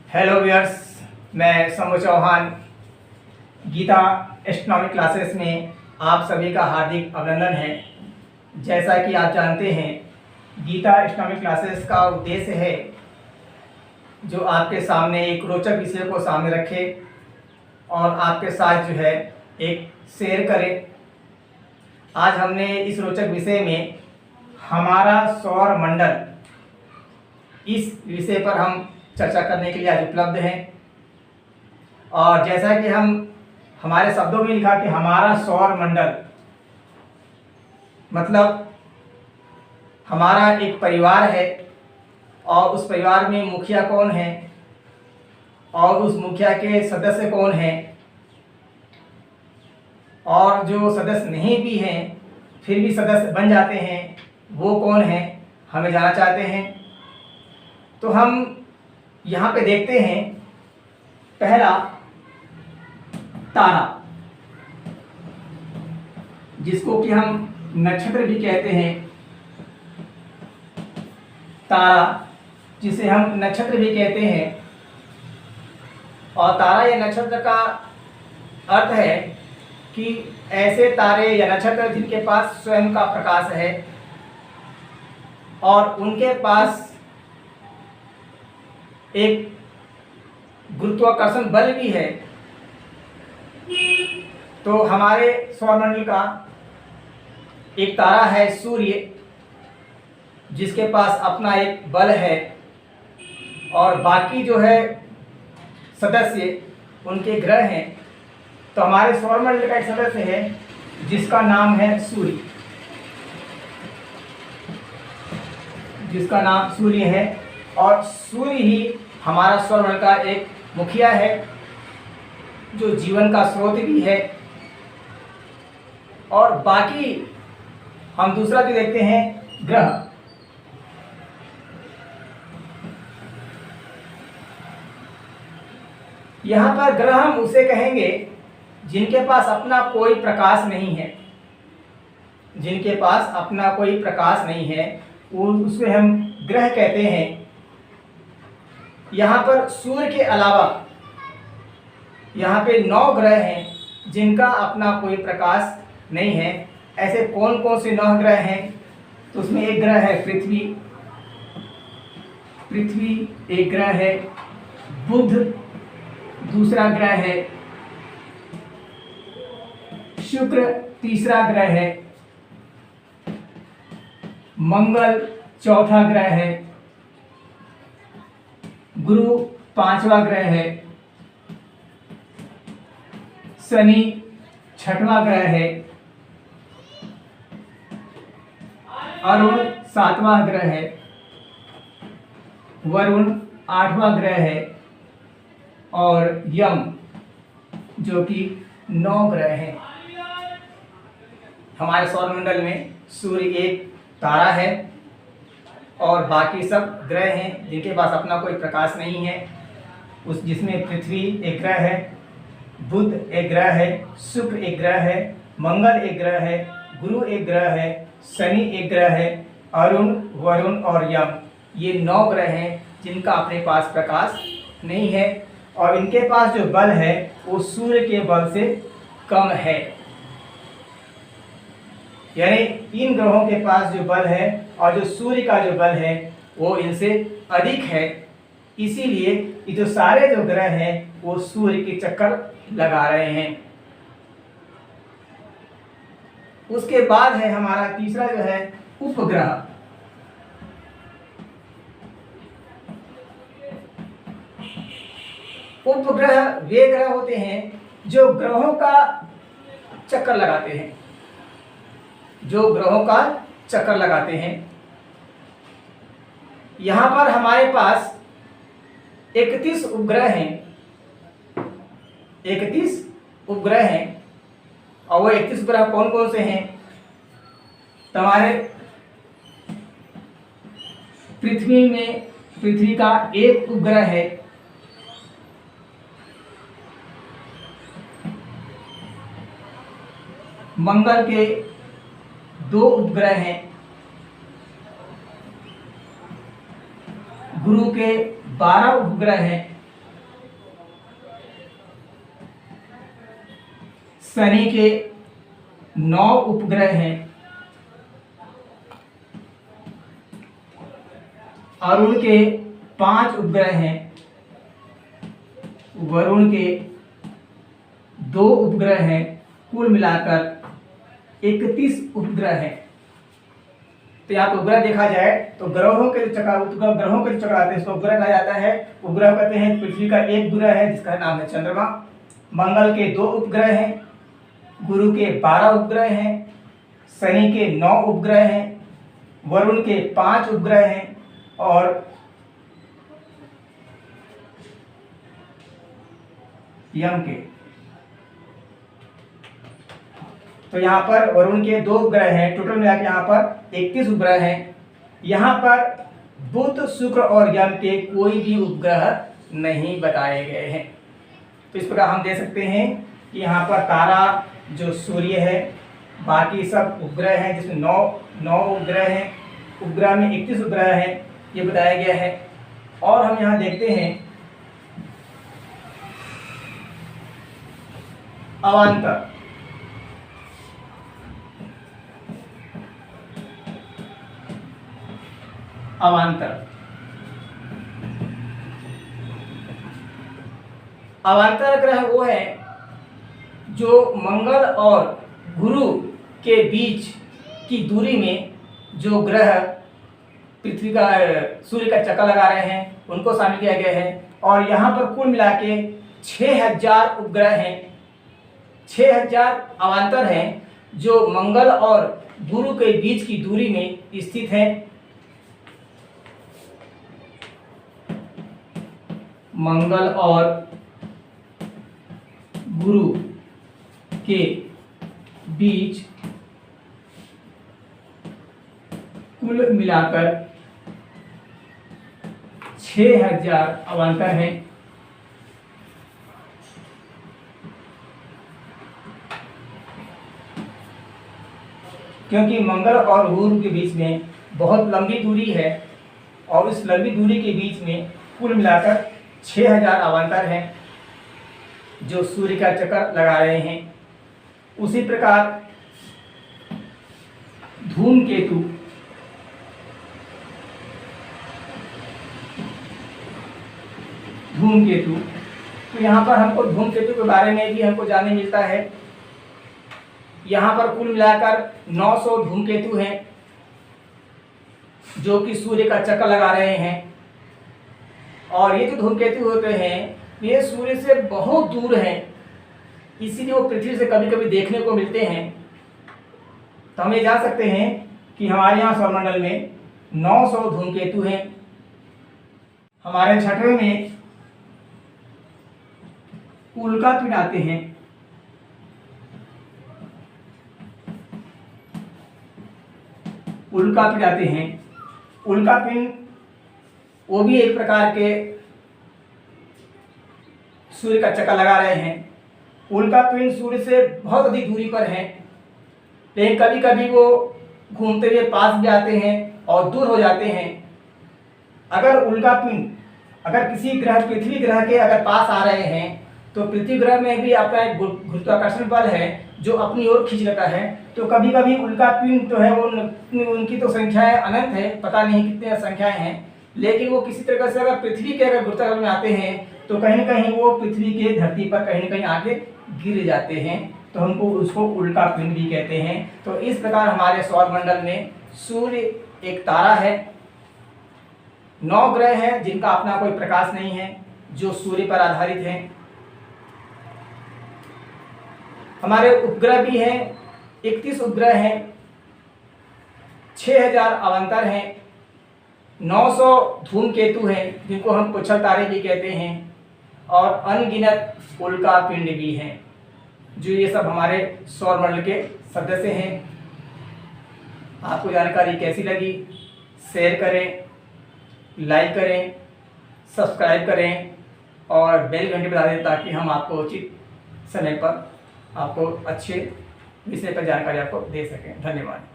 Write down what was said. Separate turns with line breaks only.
Hello viewers, मैं समू Chauhan Gita astronomy classes में आप सभी का हार्दिक अभिनंदन है। जैसा कि आप जानते हैं, गीता एस्ट्रोनॉमी क्लासेस का उद्देश्य है जो आपके सामने एक रोचक विषय को सामने रखे और आपके साथ जो है एक शेयर करें। आज हमने इस रोचक विषय में हमारा सौर मंडल, इस विषय पर हम चर्चा करने के लिए आज उपलब्ध हैं। और जैसा कि हम हमारे शब्दों में लिखा कि हमारा सौर मंडल मतलब हमारा एक परिवार है और उस परिवार में मुखिया कौन है और उस मुखिया के सदस्य कौन हैं और जो सदस्य नहीं भी हैं फिर भी सदस्य बन जाते हैं वो कौन है, हमें जानना चाहते हैं। तो हम यहाँ पे देखते हैं पहला तारा, जिसको कि हम नक्षत्र भी कहते हैं। तारा जिसे हम नक्षत्र भी कहते हैं, और तारा या नक्षत्र का अर्थ है कि ऐसे तारे या नक्षत्र जिनके पास स्वयं का प्रकाश है और उनके पास एक गुरुत्वाकर्षण बल भी है। तो हमारे सौरमंडल का एक तारा है सूर्य, जिसके पास अपना एक बल है और बाकी जो है सदस्य उनके ग्रह हैं। तो हमारे सौरमंडल का एक सदस्य है जिसका नाम है सूर्य, जिसका नाम सूर्य है। और सूर्य ही हमारा सौरमंडल का एक मुखिया है जो जीवन का स्रोत भी है। और बाकी हम दूसरा भी देखते हैं ग्रह। यहाँ पर ग्रह हम उसे कहेंगे जिनके पास अपना कोई प्रकाश नहीं है, जिनके पास अपना कोई प्रकाश नहीं है उसमें हम ग्रह कहते हैं। यहाँ पर सूर्य के अलावा यहाँ पे 9 ग्रह हैं जिनका अपना कोई प्रकाश नहीं है। ऐसे कौन कौन से 9 ग्रह हैं? तो उसमें एक ग्रह है पृथ्वी, पृथ्वी एक ग्रह है। बुध दूसरा ग्रह है। शुक्र तीसरा ग्रह है। मंगल चौथा ग्रह है। गुरु 5वां ग्रह है। शनि 6वां ग्रह है। अरुण 7वां ग्रह है। वरुण 8वां ग्रह है। और यम जो कि 9 ग्रह हैं। हमारे सौरमंडल में सूर्य एक तारा है और बाकी सब ग्रह हैं जिनके पास अपना कोई प्रकाश नहीं है। उस जिसमें पृथ्वी एक ग्रह है, बुध एक ग्रह है, शुक्र एक ग्रह है, मंगल एक ग्रह है, गुरु एक ग्रह है, शनि एक ग्रह है, अरुण वरुण और यम, ये 9 ग्रह हैं जिनका अपने पास प्रकाश नहीं है। और इनके पास जो बल है वो सूर्य के बल से कम है। यानी इन ग्रहों के पास जो बल है और जो सूर्य का जो बल है वो इनसे अधिक है। इसीलिए ये जो सारे जो ग्रह हैं वो सूर्य के चक्कर लगा रहे हैं। उसके बाद है हमारा तीसरा जो है उपग्रह। उपग्रह वे ग्रह होते हैं जो ग्रहों का चक्कर लगाते हैं, जो ग्रहों का चक्कर लगाते हैं। यहाँ पर हमारे पास 31 उपग्रह हैं, 31 उपग्रह हैं। और वो 31 उपग्रह कौन कौन से हैं? तो हमारे पृथ्वी में पृथ्वी का एक उपग्रह है। मंगल के 2 उपग्रह हैं। गुरु के 12 उपग्रह हैं। शनि के 9 उपग्रह हैं, अरुण के 5 उपग्रह हैं, वरुण के 2 उपग्रह हैं, कुल मिलाकर 31 उपग्रह हैं। तो यहाँ पर उपग्रह देखा जाए तो ग्रहों के ग्रहों के जो चक्राते हैं इसको उपग्रह कहा जाता है। उपग्रह कहते हैं पृथ्वी का एक ग्रह है जिसका नाम है चंद्रमा, मंगल के 2 उपग्रह हैं, गुरु के 12 उपग्रह हैं, शनि के 9 उपग्रह हैं, वरुण के 5 उपग्रह हैं और यम के। तो यहाँ पर वरुण के 2 उपग्रह हैं, टोटल मिलाकर यहाँ पर 31 उपग्रह हैं। यहाँ पर बुध, शुक्र और यम के कोई भी उपग्रह नहीं बताए गए हैं। तो इस प्रकार हम देख सकते हैं कि यहाँ पर तारा जो सूर्य है, बाकी सब उपग्रह हैं जिसमें 9 उपग्रह हैं, उपग्रह में 31 उपग्रह हैं, ये बताया गया है। और हम यहाँ देखते हैं अवान्तर। अवान्तर ग्रह वो है जो मंगल और गुरु के बीच की दूरी में जो ग्रह पृथ्वी का सूर्य का चक्कर लगा रहे हैं उनको शामिल किया गया है। और यहाँ पर कुल मिला के 6000 उपग्रह हैं, 6000 अवान्तर हैं जो मंगल और गुरु के बीच की दूरी में स्थित हैं। मंगल और गुरु के बीच कुल मिलाकर 6000 अवान्तर हैं। क्योंकि मंगल और गुरु के बीच में बहुत लंबी दूरी है और उस लंबी दूरी के बीच में कुल मिलाकर 6000 अवान्तर हैं जो सूर्य का चक्कर लगा रहे हैं। उसी प्रकार धूमकेतु तो यहाँ पर हमको धूमकेतु के बारे में भी हमको जानने मिलता है। यहाँ पर कुल मिलाकर 900 धूमकेतु हैं जो कि सूर्य का चक्कर लगा रहे हैं। और ये जो धूमकेतु होते हैं ये सूर्य से बहुत दूर हैं, इसीलिए वो पृथ्वी से कभी कभी देखने को मिलते हैं। तो हम ये जान सकते हैं कि हमारे यहाँ सौरमंडल में 900 धूमकेतु हैं। हमारे छठवें में उल्कापिंड आते हैं। उल्कापिंड वो भी एक प्रकार के सूर्य का चक्कर लगा रहे हैं। उल्कापिंड सूर्य से बहुत अधिक दूरी पर हैं, लेकिन कभी कभी वो घूमते हुए पास भी आते हैं और दूर हो जाते हैं। अगर उल्कापिंड अगर किसी ग्रह पृथ्वी ग्रह के अगर पास आ रहे हैं तो पृथ्वी ग्रह में भी अपना एक गुरुत्वाकर्षण बल है जो अपनी ओर खींच लेता है। तो कभी कभी उल्कापिंड जो है वो उनकी तो संख्याएं अनंत है, पता नहीं कितने संख्याएं हैं, लेकिन वो किसी तरह से अगर पृथ्वी के अगर गुरुत्वाकर्षण में आते हैं तो कहीं न कहीं वो पृथ्वी के धरती पर कहीं न कहीं आगे गिर जाते हैं। तो हमको उसको उल्कापिंड भी कहते हैं। तो इस प्रकार हमारे सौरमंडल में सूर्य एक तारा है, 9 ग्रह हैं जिनका अपना कोई प्रकाश नहीं है जो सूर्य पर आधारित हैं। हमारे उपग्रह भी हैं, 31 उपग्रह हैं, 6000 अवान्तर हैं, 900 धूमकेतु हैं जिनको हम पुच्छल तारे भी कहते हैं और अनगिनत उल्कापिंड भी हैं। जो ये सब हमारे सौरमंडल के सदस्य हैं। आपको जानकारी कैसी लगी? शेयर करें, लाइक करें, सब्सक्राइब करें और बेल घंटी बजा दें ताकि हम आपको उचित समय पर आपको अच्छे विषय पर जानकारी आपको दे सकें। धन्यवाद।